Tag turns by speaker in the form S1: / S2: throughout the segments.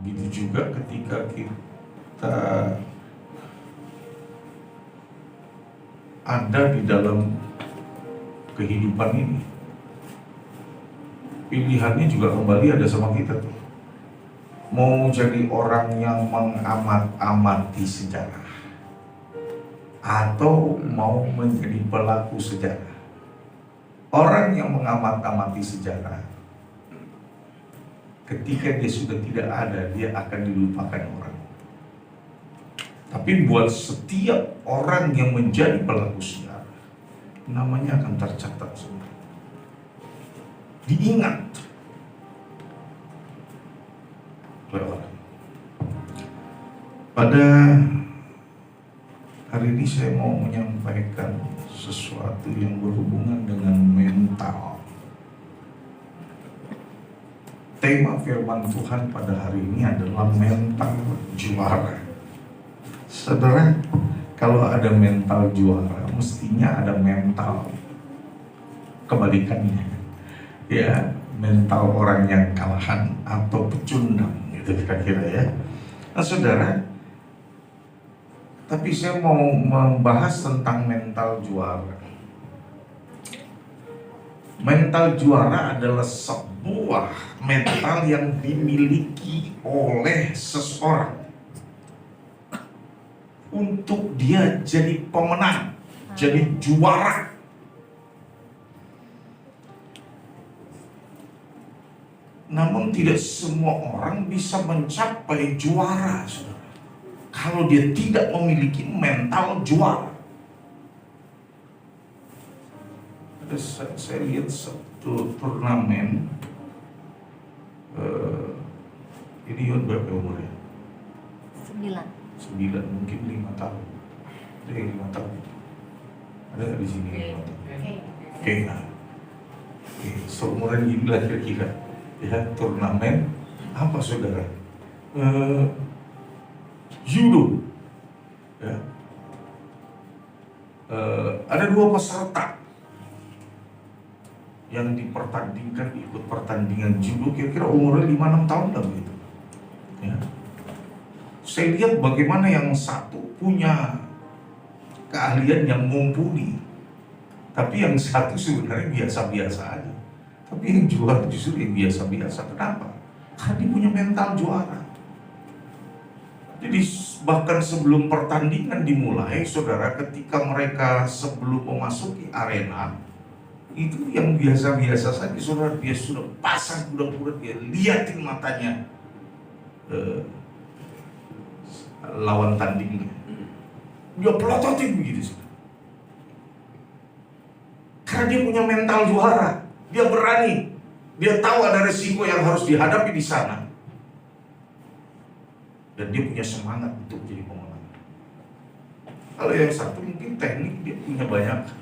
S1: Begitu juga ketika kita ada di dalam kehidupan ini, pilihannya juga kembali ada sama kita tuh. Mau jadi orang yang mengamat-amati sejarah atau mau menjadi pelaku sejarah. Orang yang mengamat-amati sejarah, ketika dia sudah tidak ada, dia akan dilupakan orang. Tapi buat setiap orang yang menjadi pelaku sejarah, namanya akan tercatat semua, diingat oleh orang. Pada hari ini saya mau menyampaikan sesuatu yang berhubungan dengan mental. Tema firman Tuhan pada hari ini adalah mental juara. Saudara, kalau ada mental juara, mestinya ada mental kebalikannya. Ya, mental orang yang kalahan atau pecundang, gitu kira-kira ya. Nah, saudara, tapi saya mau membahas tentang mental juara. Mental juara adalah sebuah mental yang dimiliki oleh seseorang untuk dia jadi pemenang, jadi juara. Namun tidak semua orang bisa mencapai juara, saudara, kalau dia tidak memiliki mental juara. Saya lihat satu turnamen, ini berapa umurnya? 9, mungkin 5 tahun. Ada 5 tahun. Ada nggak di sini 5 tahun? Oke, seumuran gini lah kira-kira. Ya, turnamen apa saudara? Judo. Ya. Ada 2 peserta yang dipertandingkan, ikut pertandingan judo, kira-kira umurnya 5-6 tahun lah begitu. Ya. Saya lihat bagaimana yang satu punya keahlian yang mumpuni, tapi yang satu sebenarnya biasa-biasa aja. Tapi yang juara justru yang biasa-biasa. Kenapa? Karena dia punya mental juara. Jadi bahkan sebelum pertandingan dimulai, saudara, ketika mereka sebelum memasuki arena, itu yang biasa-biasa saja, saudara, dia sudah pasang kuda-kuda, dia liatin matanya lawan tandingnya, dia pelototin begitu, saudara. Karena dia punya mental juara, dia berani, dia tahu ada resiko yang harus dihadapi di sana, dan dia punya semangat untuk jadi pemenang. Kalau yang satu mungkin teknik, dia punya banyak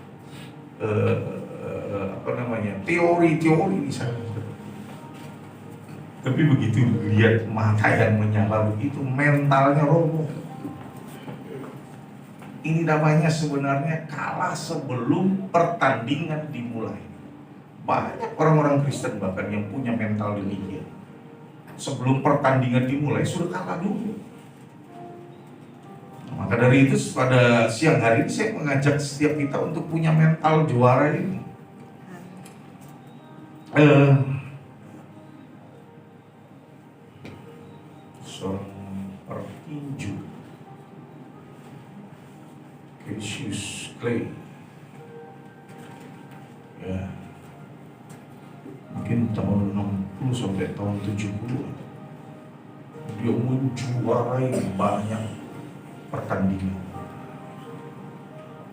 S1: teori-teori di sana. Tapi begitu lihat mata yang menyala begitu, mentalnya roboh. Ini namanya sebenarnya kalah sebelum pertandingan dimulai. Banyak orang-orang Kristen bahkan yang punya mental demikian. Sebelum pertandingan dimulai sudah kalah dulu. Maka dari itu pada siang hari ini saya mengajak setiap kita untuk punya mental juara ini. Seorang petinju, Cassius Clay, ya, mungkin tahun 60 sampai tahun 70, dia menjuarai banyak pertandingan,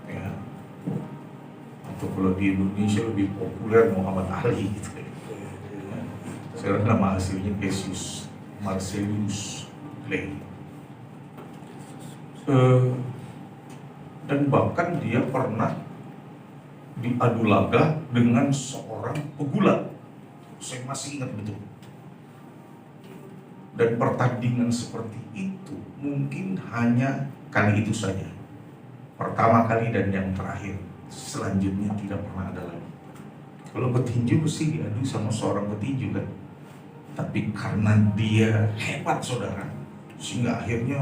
S1: ya. Atau kalau di Indonesia lebih populer Muhammad Ali gitu. Ya. Sekarang nama aslinya Cassius Marcellus Clay. Dan bahkan dia pernah diadu laga dengan seorang pegulat. Saya masih ingat betul. Dan pertandingan seperti itu mungkin hanya kali itu saja, pertama kali dan yang terakhir. Selanjutnya tidak pernah ada lagi. Kalau petinju mesti diadu sama seorang petinju kan. Tapi karena dia hebat saudara, sehingga akhirnya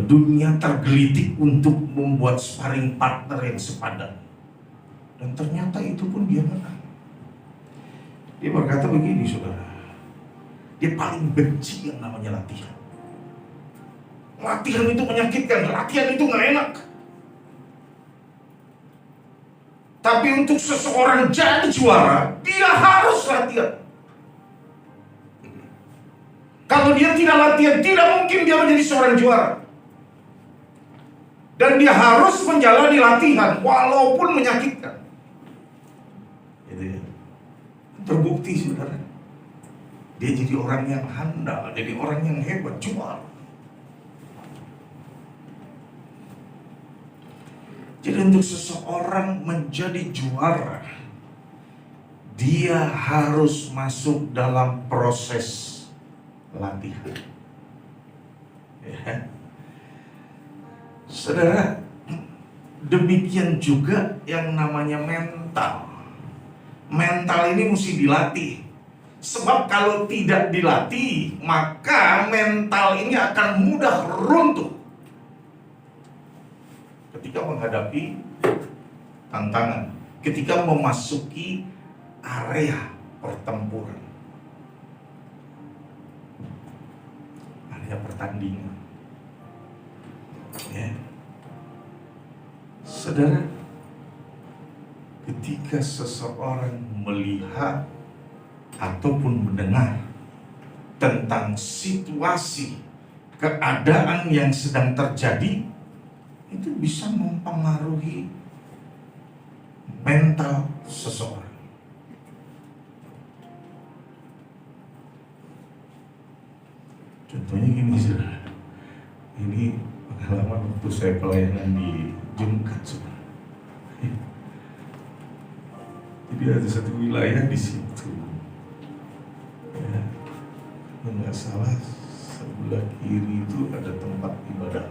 S1: dunia tergelitik untuk membuat sparring partner yang sepadan. Dan ternyata itu pun dia menang. Dia berkata begini saudara, dia paling benci yang namanya latihan. Latihan itu menyakitkan, latihan itu gak enak. Tapi untuk seseorang jadi juara, dia harus latihan. Kalau dia tidak latihan, tidak mungkin dia menjadi seorang juara. Dan dia harus menjalani latihan, walaupun menyakitkan. Gitu ya. Terbukti saudara, dia jadi orang yang handal, jadi orang yang hebat, juara. Jadi untuk seseorang menjadi juara, dia harus masuk dalam proses latihan. Ya. Saudara, demikian juga yang namanya mental. Mental ini mesti dilatih. Sebab kalau tidak dilatih, maka mental ini akan mudah runtuh ketika menghadapi tantangan, ketika memasuki area pertempuran, area pertandingan. Ya. Saudara, ketika seseorang melihat ataupun mendengar tentang situasi, keadaan yang sedang terjadi, itu bisa mempengaruhi mental seseorang. Contohnya gini saudara, ini pengalaman waktu saya pelayanan di Jumkat saudara. Jadi ada satu wilayah di situ, ya, nggak salah sebelah kiri itu ada tempat ibadah.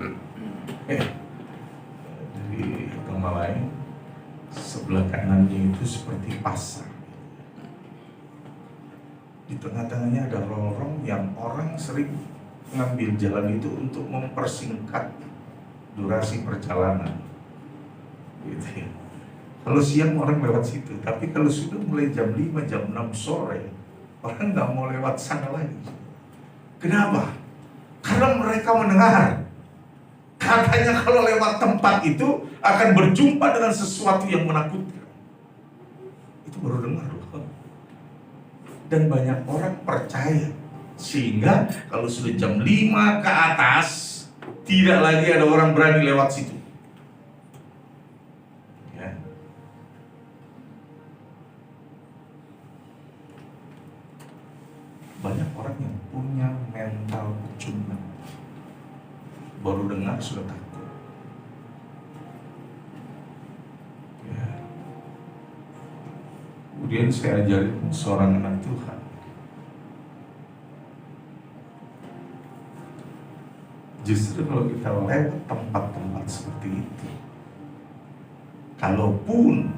S1: Dari agama lain, sebelah kanannya itu seperti pasar. Di tengah-tengahnya ada lorong yang orang sering ngambil jalan itu untuk mempersingkat durasi perjalanan. Gitu ya. Kalau siang orang lewat situ, tapi kalau sudah mulai jam 5, jam 6 sore, orang nggak mau lewat sana lagi. Kenapa? Karena mereka mendengar katanya kalau lewat tempat itu akan berjumpa dengan sesuatu yang menakutkan. Itu baru dengar loh. Dan banyak orang percaya, sehingga kalau sudah jam 5 ke atas, tidak lagi ada orang berani lewat situ. Ya. Banyak orang yang punya mental pecundang, baru dengar sudah takut. Ya. Kemudian saya ajarin seorang anak Tuhan, justru kalau kita lewat tempat-tempat seperti itu, kalaupun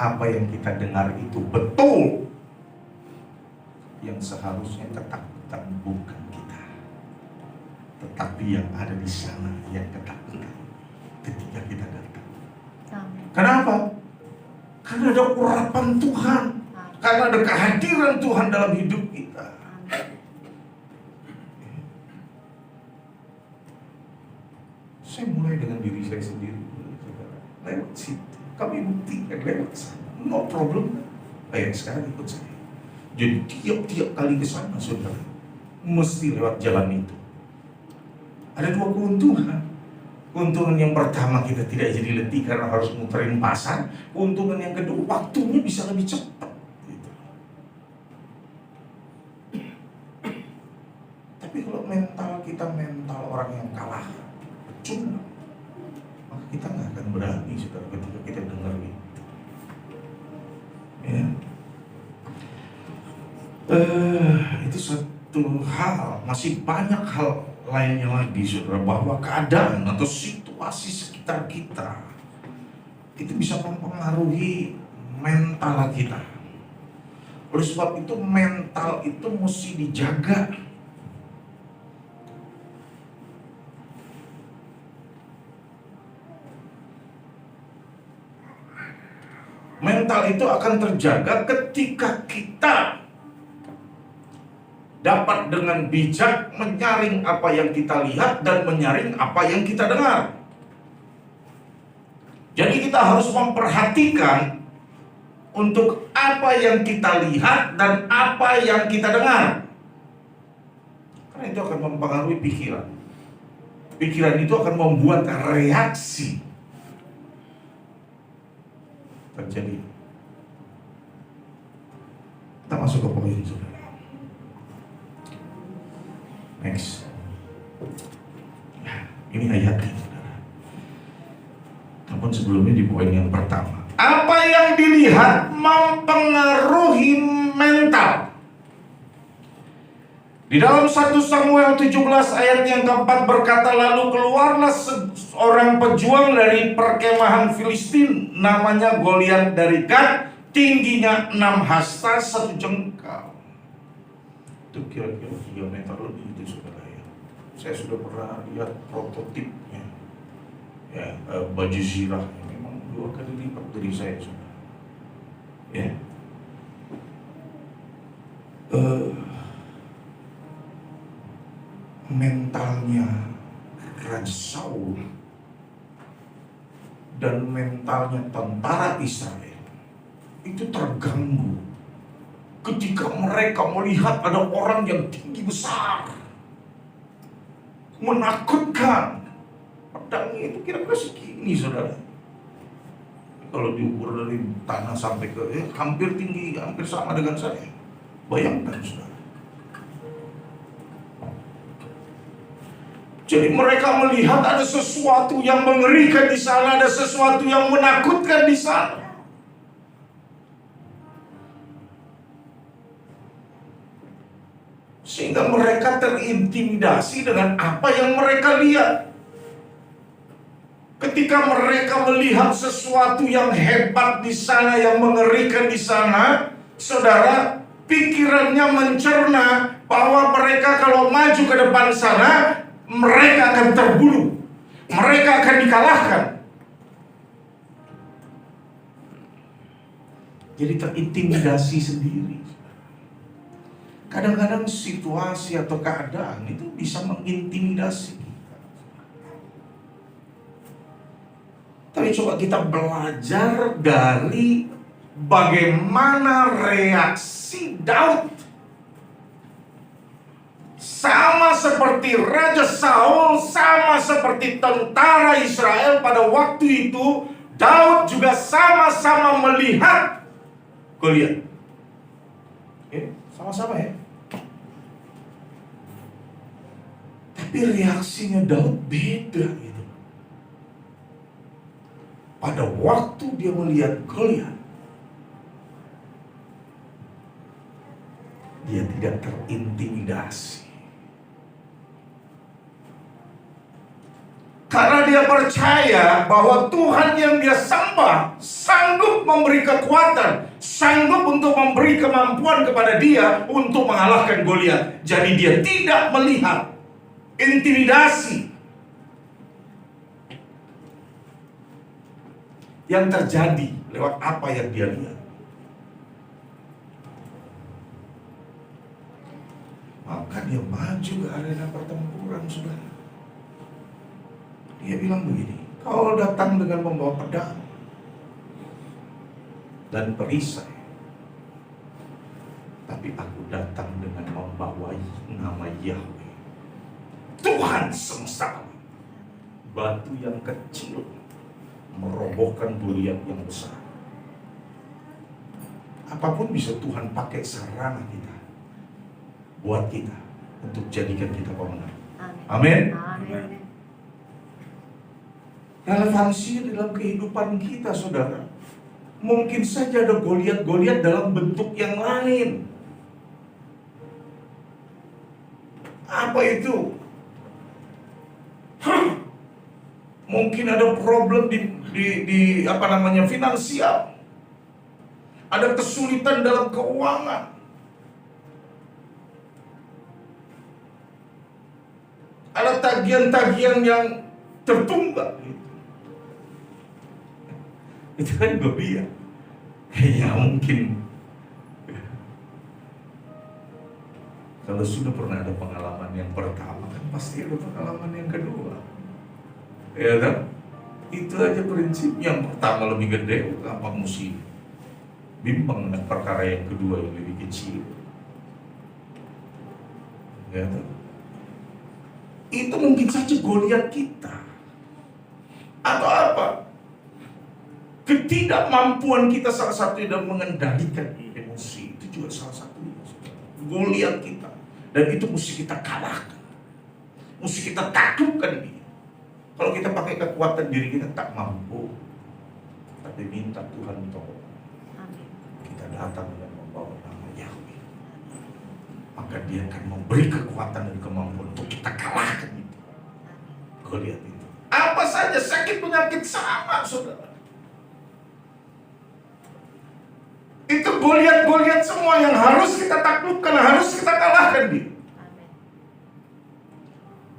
S1: apa yang kita dengar itu betul, yang seharusnya ketakutan bukan kita, tetapi yang ada di sana yang ketakutan ketika kita datang. Kenapa? Karena ada urapan Tuhan, karena ada kehadiran Tuhan dalam hidup kita. Saya mulai dengan diri saya sendiri, lewat situ. Kami buktikan lewat sana, no problem. Ayo sekarang ikut saya. Jadi tiap-tiap kali ke sana, saudara, mesti lewat jalan itu. Ada dua keuntungan. Keuntungan yang pertama, kita tidak jadi letih karena harus muterin pasar. Keuntungan yang kedua, waktunya bisa lebih cepat. Gitu. Tapi kalau mental kita mental orang yang kalah, pecundang, maka kita nggak akan berani, saudara, ketika kita dengar itu. Ya. Itu satu hal. Masih banyak hal lainnya lagi, saudara, bahwa keadaan atau situasi sekitar kita itu bisa mempengaruhi mental kita. Oleh sebab itu mental itu mesti dijaga. Mental itu akan terjaga ketika kita dapat dengan bijak menyaring apa yang kita lihat dan menyaring apa yang kita dengar. Jadi kita harus memperhatikan untuk apa yang kita lihat dan apa yang kita dengar. Karena itu akan mempengaruhi pikiran. Pikiran itu akan membuat reaksi terjadi. Kita masuk ke poin saudara. Next. Ini ayatnya saudara. Namun sebelumnya di poin yang pertama, apa yang dilihat mempengaruhi mental. Di dalam 1 Samuel 17 ayat yang keempat berkata, lalu keluarlah seorang pejuang dari perkemahan Filistin, namanya Goliat dari Gat, tingginya 6 hasta 1 jengkal. Itu kira-kira 3 meter lebih itu saudara ya. Saya sudah pernah lihat prototipnya. Ya, baju zirah memang 2 kali lipat dari saya saudara. Ya. Mentalnya Raja Saul dan mentalnya tentara Israel itu terganggu ketika mereka melihat ada orang yang tinggi besar, menakutkan. Pedangnya itu kira-kira segini saudara. Kalau diukur dari tanah sampai ke hampir tinggi, hampir sama dengan saya. Bayangkan saudara. Jadi mereka melihat ada sesuatu yang mengerikan di sana, ada sesuatu yang menakutkan di sana. Sehingga mereka terintimidasi dengan apa yang mereka lihat. Ketika mereka melihat sesuatu yang hebat di sana, yang mengerikan di sana, saudara, pikirannya mencerna bahwa mereka kalau maju ke depan sana, mereka akan terbunuh, mereka akan dikalahkan. Jadi terintimidasi sendiri. Kadang-kadang situasi atau keadaan itu bisa mengintimidasi kita. Tapi coba kita belajar dari bagaimana reaksi Daud. Sama seperti Raja Saul, sama seperti tentara Israel pada waktu itu, Daud juga sama-sama melihat Goliat. Sama-sama ya. Tapi reaksinya Daud beda gitu. Pada waktu dia melihat Goliat, dia tidak terintimidasi. Karena dia percaya bahwa Tuhan yang dia sembah sanggup memberi kekuatan, sanggup untuk memberi kemampuan kepada dia untuk mengalahkan Goliat. Jadi dia tidak melihat intimidasi yang terjadi lewat apa yang dia lihat. Maka dia maju ke arena pertempuran, saudara. Dia bilang begini, kau datang dengan membawa pedang dan perisai, tapi aku datang dengan membawa nama Yahweh, Tuhan semesta. Batu yang kecil merobohkan Goliat yang besar. Apapun bisa Tuhan pakai sarana kita, buat kita, untuk jadikan kita pemenang. Amin. Amin. Relevansinya dalam kehidupan kita, saudara. Mungkin saja ada Goliat dalam bentuk yang lain. Apa itu? Mungkin ada problem di finansial. ada kesulitan dalam keuangan, ada tagihan-tagihan yang tertunggak gitu. Itu kan gue ya mungkin kalau sudah pernah ada pengalaman yang pertama kan pasti ada pengalaman yang kedua, ya kan? Itu aja prinsip. Yang pertama lebih gede, apa mesti bimbang dengan perkara yang kedua yang lebih kecil, ya kan? Itu mungkin saja Goliat kita, atau apa? Ketidakmampuan kita salah satu dalam mengendalikan emosi, itu juga salah satunya. Goliat kita, dan itu mesti kita kalahkan, mesti kita taklukkan dia. Kalau kita pakai kekuatan diri kita tak mampu, tapi minta Tuhan tolong. Kita datang dengan membawa nama Yahweh, maka dia akan memberi kekuatan dan kemampuan untuk kita kalahkan itu, Goliat itu. Apa saja sakit penyakit sama, saudara. Itu Goliat semua yang harus kita taklukkan, harus kita kalahkan dia.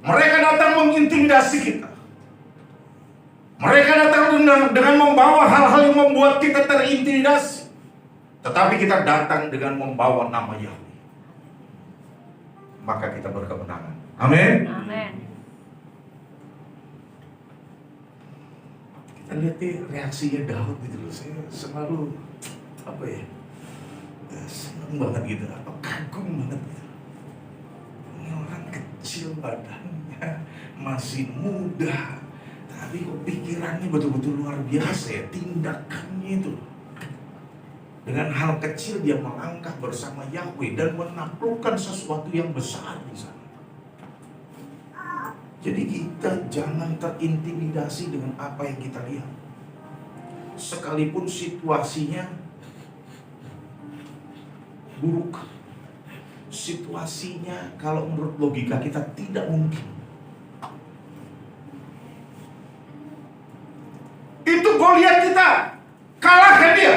S1: Mereka datang mengintimidasi kita. Mereka datang dengan membawa hal-hal yang membuat kita terintimidasi. Tetapi kita datang dengan membawa nama Yahweh, maka kita berkemenangan. Amin.
S2: Amin.
S1: Kita lihat reaksinya Daud gitu loh. Saya selalu senang banget gitu, kagum banget gitu. Ini orang kecil badannya, masih muda, tapi kok pikirannya betul-betul luar biasa ya, tindakannya itu. Dengan hal kecil dia melangkah bersama Yahweh dan menaklukkan sesuatu yang besar di sana. Jadi kita jangan terintimidasi dengan apa yang kita lihat. Sekalipun situasinya buruk, situasinya kalau menurut logika kita tidak mungkin, itu Goliat kita, kalahkan dia.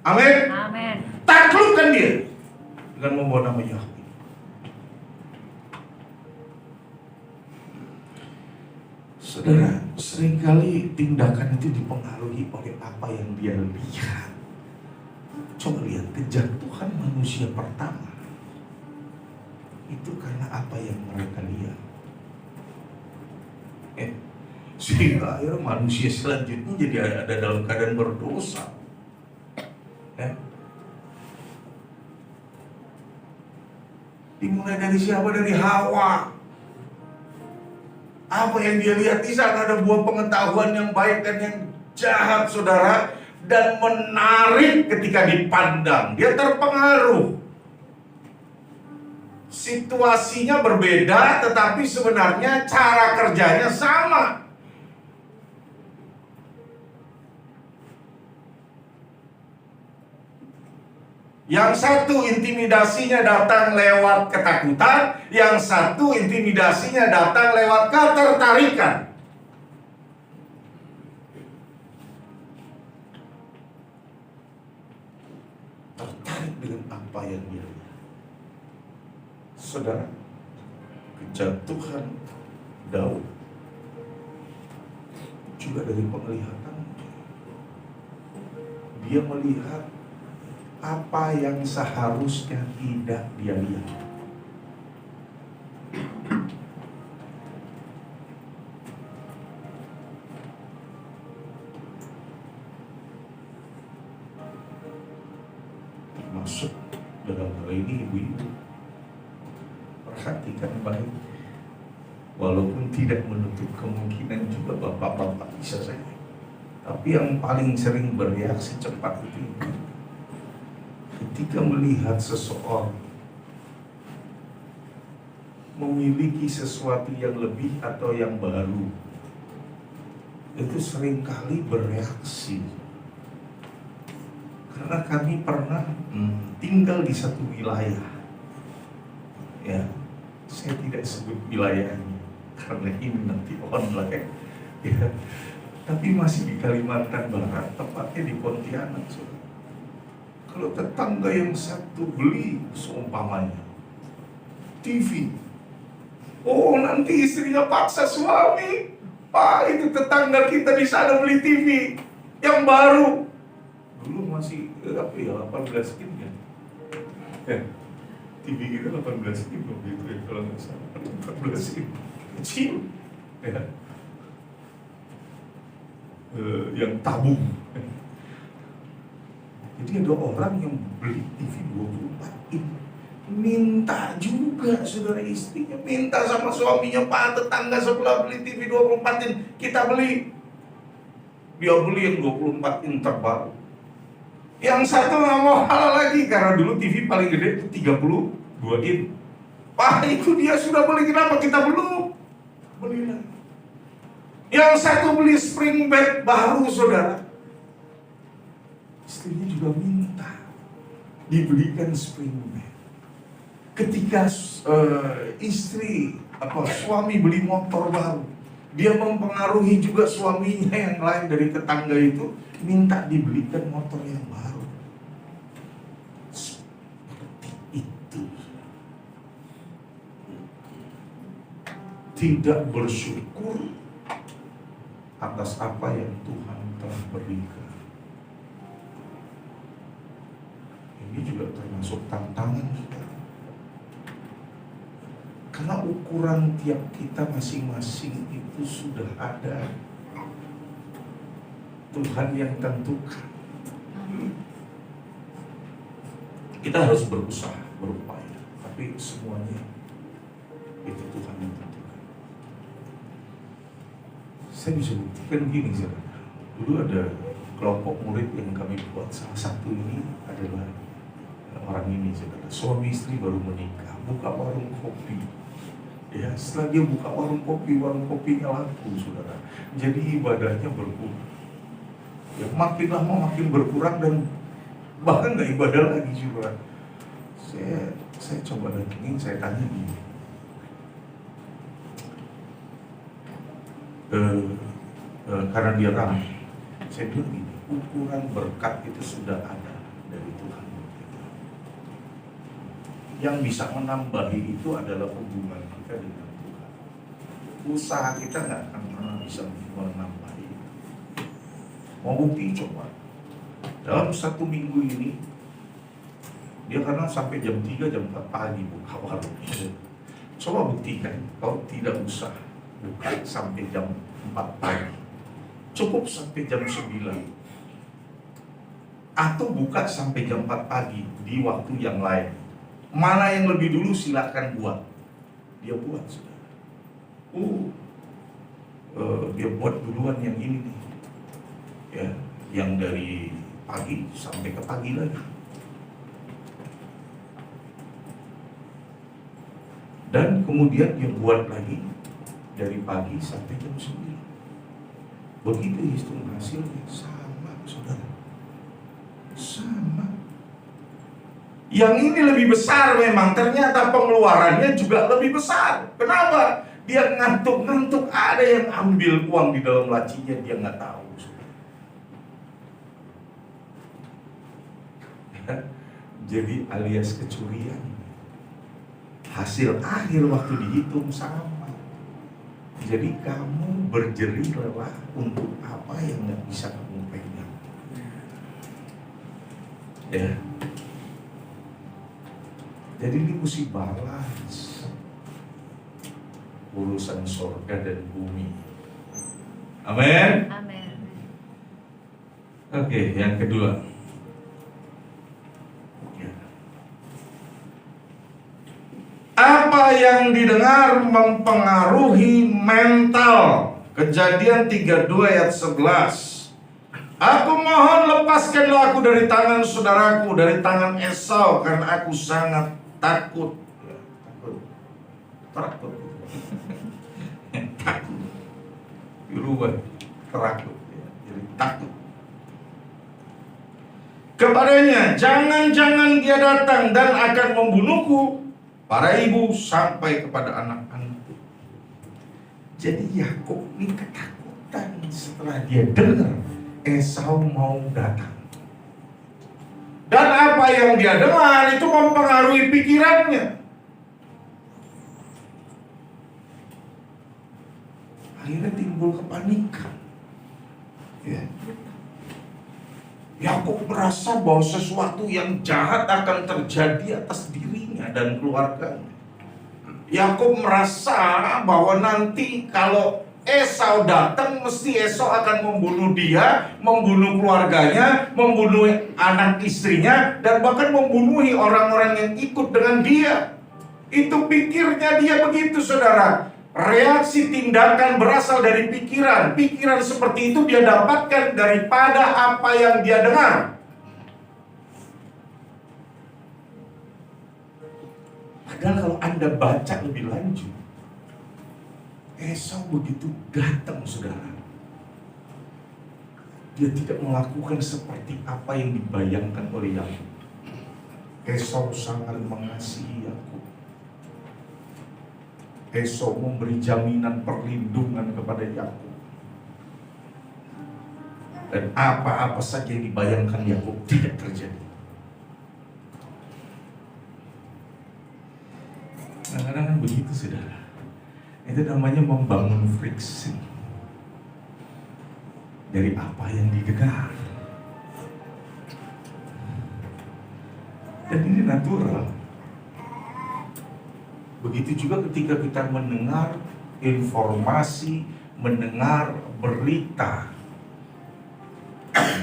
S1: Amin.
S2: Amin.
S1: Taklukkan dia dengan membawa nama Yahweh. Saudara, seringkali tindakan itu dipengaruhi oleh apa yang dia lihat. Coba lihat kejatuhan manusia pertama itu karena apa yang mereka lihat. Sehingga akhirnya manusia selanjutnya jadi ada dalam keadaan berdosa. Dimulai dari siapa? Dari Hawa. Apa yang dia lihat di sana, ada buah pengetahuan yang baik dan yang jahat, saudara, dan menarik ketika dipandang. Dia terpengaruh. Situasinya berbeda, tetapi sebenarnya cara kerjanya sama. Yang satu intimidasinya datang lewat ketakutan, yang satu intimidasinya datang lewat ketertarikan. Tertarik dengan apa yang dia lihat. Saudara, kejatuhan Daud juga dari penglihatan. Dia melihat apa yang seharusnya tidak dia lihat. Termasuk dalam hal ini ibu-ibu, perhatikan baik. Walaupun tidak menutup kemungkinan juga bapak-bapak bisa saja. Tapi yang paling sering bereaksi cepat itu ketika melihat seseorang memiliki sesuatu yang lebih atau yang baru, itu seringkali bereaksi. Karena kami pernah tinggal di satu wilayah, ya, saya tidak sebut wilayahnya karena ini nanti online, ya, tapi masih di Kalimantan Barat, tepatnya di Pontianak, saudara. Kalau tetangga yang satu beli seumpamanya TV, oh nanti istrinya paksa suami, Pak itu tetangga kita di sana beli TV yang baru. Dulu masih apa ya, 18 in kan? TV kita 18 in begitu ya kalau nggak salah, 14 in kecil ya. Yang tabung. Jadi ada orang yang beli TV 24 in, minta juga saudara istrinya, minta sama suaminya, Pak tetangga sebelah beli TV 24 in, kita beli. Dia beli yang 24 in terbaru. Yang satu nggak mau halal lagi karena dulu TV paling gede itu 32 in. Pak itu dia sudah beli, kenapa kita belum? Beli lagi. Yang satu beli spring bed baru saudara, istrinya juga minta dibelikan spring bed. Ketika suami beli motor baru, dia mempengaruhi juga suaminya yang lain dari tetangga itu, minta dibelikan motor yang baru. Seperti itu. Tidak bersyukur atas apa yang Tuhan telah berikan. Ini juga termasuk tantangan kita. Karena ukuran tiap kita masing-masing itu sudah ada. Tuhan yang tentukan. Kita harus berusaha, berupaya, tapi semuanya itu Tuhan yang tentukan. Saya bisa buktikan gini, saudara. Dulu ada kelompok murid yang kami buat, salah satu ini adalah orang ini, saudara. Suami istri baru menikah, buka warung kopi. Ya, setelah dia buka warung kopinya laku, saudara. Jadi ibadahnya berkurang. Ya, makin lama makin berkurang dan bahkan nggak ibadah lagi juga. Saya coba lagi, saya tanya gini. Karena dia ramai, saya bilang gini, ukuran berkat itu sudah ada dari Tuhan. Yang bisa menambahi itu adalah hubungan kita dengan Tuhan. Usaha kita nggak akan pernah bisa menambahi. Mau bukti coba. Dalam 1 minggu ini, dia karena sampai jam 3, jam 4 pagi buka warung. Coba buktikan, kalau tidak usah buka sampai jam 4 pagi, cukup sampai jam 9, atau buka sampai jam 4 pagi di waktu yang lain. Mana yang lebih dulu silakan buat. Dia buat, saudara. Dia buat duluan yang ini nih, ya, yang dari pagi sampai ke pagi lagi. Dan kemudian dia buat lagi dari pagi sampai jam 9. Begitu hitung hasilnya, sama saudara. Sama. Yang ini lebih besar memang, ternyata pengeluarannya juga lebih besar. Kenapa? Dia ngantuk-ngantuk, ada yang ambil uang di dalam lacinya, dia nggak tahu. Jadi alias kecurian. Hasil akhir waktu dihitung sama. Jadi kamu berjerih lelah untuk apa yang nggak bisa kamu pegang. Ya. Jadi ini mesti balance. Urusan surga dan bumi. Amin.
S2: Amin.
S1: Oke, yang kedua. Apa yang didengar mempengaruhi mental. Kejadian 32 ayat 11. Aku mohon lepaskanlah aku dari tangan saudaraku, dari tangan Esau, karena aku sangat takut. Ya, takut. Takut. Dirubah, takut. Ya, jadi takut. Kepadanya, jangan-jangan dia datang dan akan membunuhku, para ibu sampai kepada anak-anakku. Jadi Yakub ini ketakutan setelah dia dengar Esau mau datang. Dan apa yang dia dengar itu mempengaruhi pikirannya. Akhirnya timbul kepanikan. Ya. Yakub merasa bahwa sesuatu yang jahat akan terjadi atas dirinya dan keluarganya. Yakub merasa bahwa nanti kalau Esau datang, mesti Esau akan membunuh dia, membunuh keluarganya, membunuh anak istrinya, dan bahkan membunuh orang-orang yang ikut dengan dia. Itu pikirnya dia begitu, saudara. Reaksi tindakan berasal dari pikiran. Pikiran seperti itu dia dapatkan daripada apa yang dia dengar. Padahal kalau Anda baca lebih lanjut, Esau begitu datang, saudara, dia tidak melakukan seperti apa yang dibayangkan oleh Yakub. Esau sangat mengasihi Yakub. Esau memberi jaminan perlindungan kepada Yakub. Dan apa-apa saja yang dibayangkan Yakub tidak terjadi. Kadang-kadang kan begitu, saudara. Itu namanya membangun friksi dari apa yang didengar. Dan ini natural. Begitu juga ketika kita mendengar informasi, mendengar berita,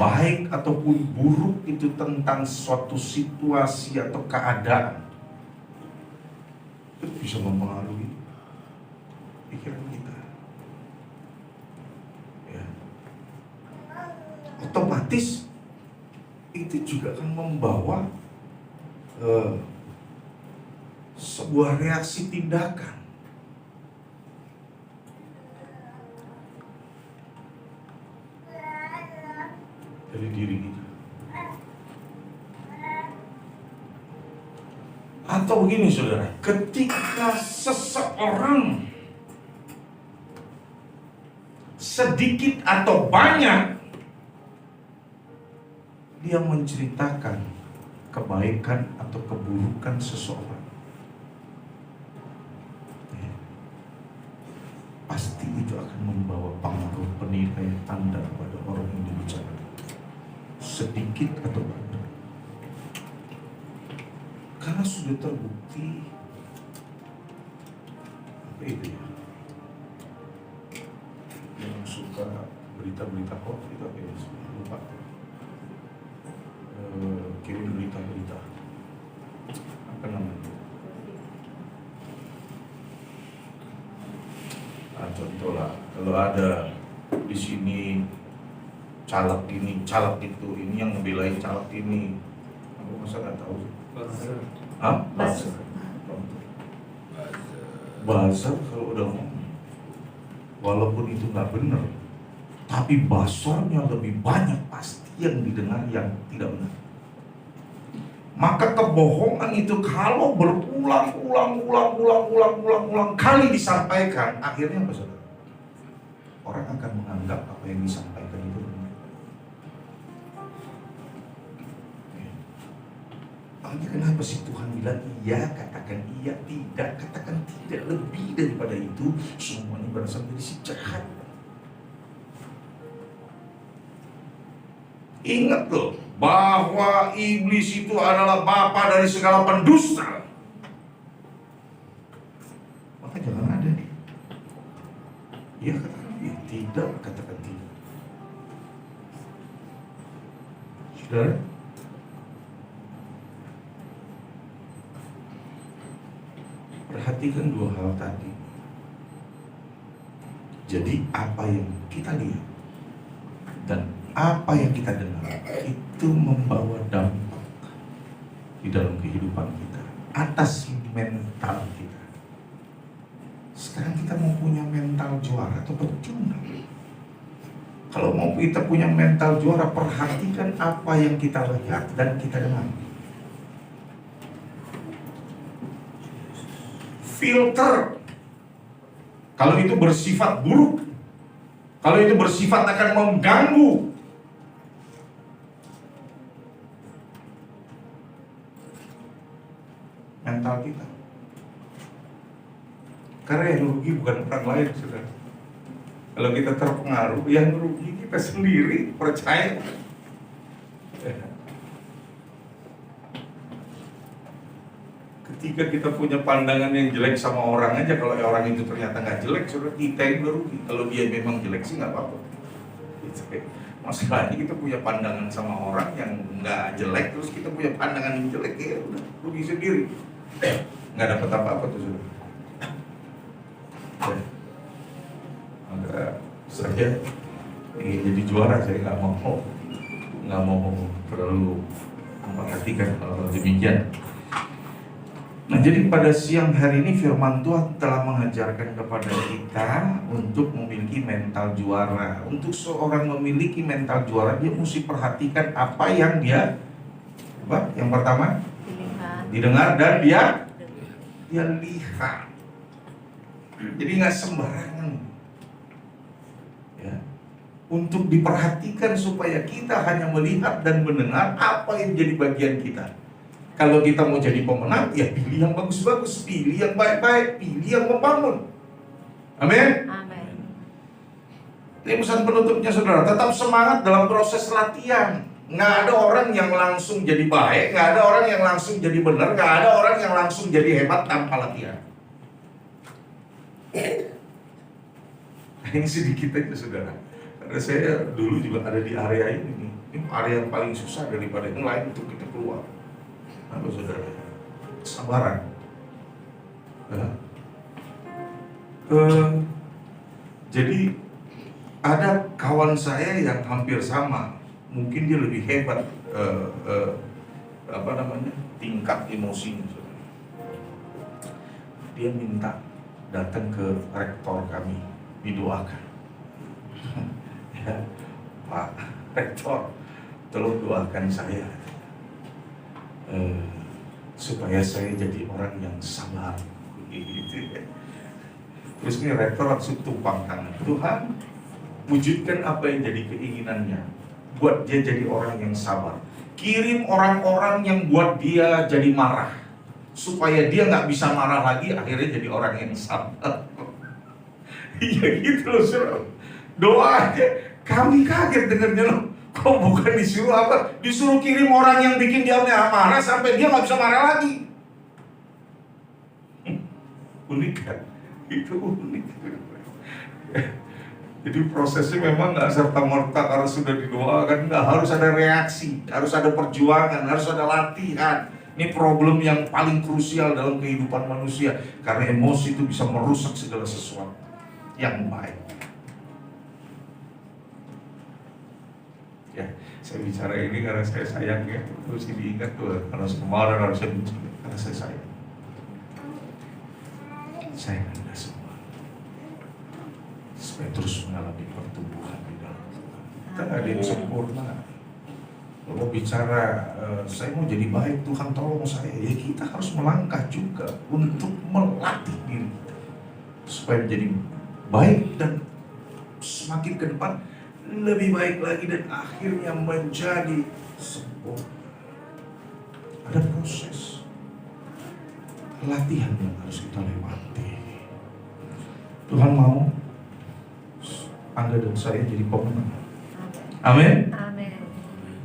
S1: baik ataupun buruk itu tentang suatu situasi atau keadaan, itu bisa mempengaruhi pikiran kita. Ya. Otomatis itu juga akan membawa sebuah reaksi tindakan. Dari diri kita. Atau begini, saudara, ketika seseorang sedikit atau banyak dia menceritakan kebaikan atau keburukan seseorang, pasti itu akan membawa pengaruh penilaian Anda kepada orang yang dibicarakan, sedikit atau banyak. Karena sudah terbukti, apa itu ya, yang suka berita-berita hoax itu apa ya, lupa, kirim berita-berita, apa namanya? Contoh lah, kalau ada di sini caleg ini, caleg itu, ini yang ngebelain caleg ini, aku masa nggak tahu. Bahasa kalau udah ngomong, walaupun itu nggak benar, tapi basornya lebih banyak pasti yang didengar yang tidak benar. Maka kebohongan itu kalau berulang-ulang kali disampaikan, akhirnya apa, saudara? Orang akan menganggap apa yang disampaikan itu benar. Makanya kenapa sih Tuhan bilang iya, katakan iya, tidak, katakan tidak. Lebih daripada itu, semuanya berasal dari si jahat. Ingat loh, bahwa iblis itu adalah bapa dari segala pendusta. Maka jangan ada nih. Iya katakan iya, tidak katakan tidak. Saudara, perhatikan dua hal tadi. Jadi apa yang kita lihat dan apa yang kita dengar itu membawa dampak di dalam kehidupan kita, atas mental kita. Sekarang kita mau punya mental juara atau percuma? Kalau mau kita punya mental juara, perhatikan apa yang kita lihat dan kita dengar. Filter. Kalau itu bersifat buruk, kalau itu bersifat akan mengganggu, mental kita. Karena yang rugi bukan orang lain, saudara. Kalau kita terpengaruh, yang rugi kita sendiri, percaya. Ketika kita punya pandangan yang jelek sama orang aja, kalau orang itu ternyata nggak jelek, saudara, kita yang rugi. Kalau dia memang jelek sih nggak apa-apa. Masalahnya kita punya pandangan sama orang yang nggak jelek, terus kita punya pandangan yang jelek, ya udah rugi sendiri. Nggak dapat apa-apa tuh, saudara. Maka saya ingin jadi juara, saya nggak mau terlalu memperhatikan hal demikian. Nah, jadi pada siang hari ini firman Tuhan telah mengajarkan kepada kita untuk memiliki mental juara. Untuk seorang memiliki mental juara, dia mesti perhatikan apa yang dia yang pertama didengar dan dia lihat. Jadi nggak sembarangan. Ya. Untuk diperhatikan supaya kita hanya melihat dan mendengar apa yang jadi bagian kita. Kalau kita mau jadi pemenang, ya pilih yang bagus-bagus, pilih yang baik-baik, pilih yang membangun. Amin.
S2: Amin.
S1: Ini pesan penutupnya, saudara. Tetap semangat dalam proses latihan. Nggak ada orang yang langsung jadi baik, nggak ada orang yang langsung jadi benar, nggak ada orang yang langsung jadi hebat tanpa latihan. Ini sedikit aja, saudara. Karena saya dulu juga ada di area ini nih. Ini area yang paling susah daripada yang lain untuk kita keluar. Apa, saudara? Kesabaran. Ya. Jadi ada kawan saya yang hampir sama. Mungkin dia lebih hebat tingkat emosinya, saudara. Dia minta datang ke rektor kami, didoakan. Ya, Pak Rektor, tolong doakan saya supaya saya jadi orang yang sabar. Gitu. Terus ini rektor langsung tumpang tangan, Tuhan, wujudkan apa yang jadi keinginannya, buat dia jadi orang yang sabar. Kirim orang-orang yang buat dia jadi marah, supaya dia nggak bisa marah lagi, akhirnya jadi orang yang sabar. Iya gitu loh, saudara. Doa aja, kami kaget dengarnya loh. Kok bukan disuruh apa? Disuruh kirim orang yang bikin dia marah sampai dia nggak bisa marah lagi. Unik kan? Itu unik. Jadi prosesnya memang nggak serta-merta karena sudah didoakan, nggak, harus ada reaksi, harus ada perjuangan, harus ada latihan. Ini problem yang paling krusial dalam kehidupan manusia, karena emosi itu bisa merusak segala sesuatu yang baik. Ya, saya bicara ini karena saya sayang, ya. Terus diingat tuh, karena kemarin harus saya bicara karena saya sayang. Saya Anda semua supaya terus mengalami pertumbuhan di dalam Tuhan. Kita nggak ada yang sempurna. Kalau bicara saya mau jadi baik, Tuhan tolong saya, ya kita harus melangkah juga untuk melatih diri kita supaya menjadi baik dan semakin ke depan lebih baik lagi dan akhirnya menjadi sempurna. Ada proses latihan yang harus kita lewati. Tuhan mau Anda dan saya jadi pemenang. Amin.
S2: Amin.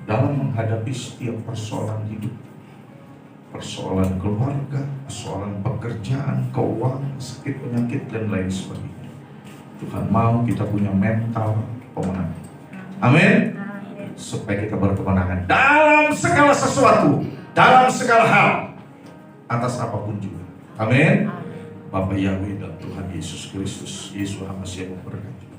S1: Dalam menghadapi setiap persoalan hidup, persoalan keluarga, persoalan pekerjaan, keuangan, sakit penyakit dan lain sebagainya. Tuhan mau kita punya mental pemenang. Amin. Supaya kita berkemenangan dalam segala sesuatu, dalam segala hal, atas apapun juga. Amin. Bapak Yahweh dan Tuhan Yesus Kristus, Yesus HaMashiach memberkati.